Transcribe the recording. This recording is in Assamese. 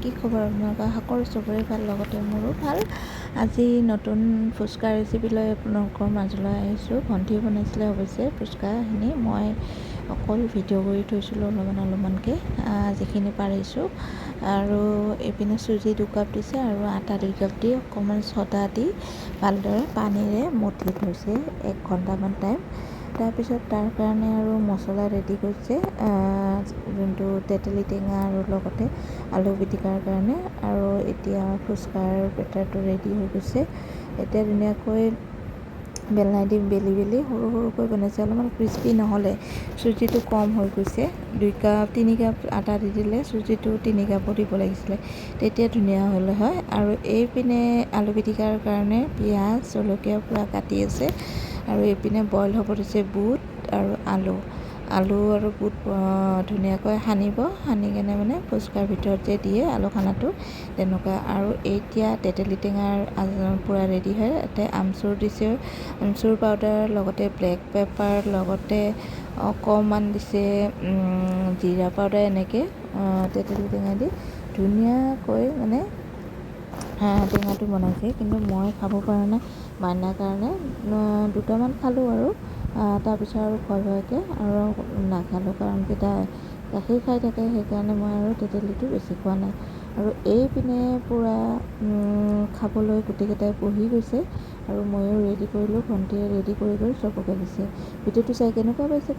কি খবৰ আপোনালোকৰ? আশা কৰোঁ চবৰে ভাল, লগতে মোৰো ভাল। আজি নতুন ফুচকা ৰেচিপি লৈ আপোনালোকৰ মাজলৈ আহিছোঁ। ভণ্টিয়ে বনাইছিলে অৱশ্যে ফুচকাখিনি, মই অকল ভিডিঅ' কৰি থৈছিলোঁ অলপমানকৈ যিখিনি পাৰিছোঁ। আৰু এইপিনে চুজি 2 কাপ দিছে আৰু আটা 2 কাপ দি অকণমান ছটা দি ভালদৰে পানীৰে মঠি থৈছে 1 ঘণ্টামান টাইম। তাৰপিছত তাৰ কাৰণে আৰু মছলা ৰেডি কৰিছে, যোনটো তেতেলী টেঙা আৰু লগতে আলু পিটিকাৰ কাৰণে। আৰু এতিয়া ফুচকাৰ বেটাৰটো ৰেডি হৈ গৈছে। এতিয়া ধুনীয়াকৈ বেলনাই দি বেলি সৰু সৰুকৈ বনাইছে। অলপমান ক্ৰিস্পি নহ'লে, চুজিটো কম হৈ গৈছে। 3 কাপ আটা দি দিলে, চুজিটো 3 কাপো দিব লাগিছিলে, তেতিয়া ধুনীয়া হ'লে হয়। আৰু এইপিনে আলু পিটিকাৰ কাৰণে পিঁয়াজ জলকীয়া পূৰা কাটি আছে। আৰু এইপিনে বইল হ'ব দিছে বুট আৰু আলু আৰু বুট ধুনীয়াকৈ সানিব, সানি কেনে মানে ফুচকাৰ ভিতৰত যে দিয়ে আলু খানাটো তেনেকুৱা। আৰু এতিয়া তেতেলী টেঙাৰ পূৰা ৰেডি হয়। তাতে আমচুৰ দিছে, আমচুৰ পাউডাৰ, লগতে ব্লেক পেপাৰ, লগতে অকণমান দিছে জিৰা পাউডাৰ। এনেকৈ তেতেলী টেঙা দি ধুনীয়াকৈ মানে টেঙাটো বনাইছে। কিন্তু মই খাব পৰা নাই, মাইনাৰ কাৰণে 2টামান খালোঁ আৰু তাৰপিছত আৰু ভয়কৈ আৰু নাখালোঁ, কাৰণ গাখীৰ খাই থাকে, সেইকাৰণে মই আৰু তেতেলীটো বেছি খোৱা নাই। আৰু এইপিনে পূৰা খাবলৈ গোটেইকেইটাই বহি গৈছে আৰু ময়ো ৰেডি কৰিলোঁ, ভণ্টিয়ে ৰেডি কৰি চবকে দিছে। ভিডিঅ'টো চাই কেনেকুৱা পাইছে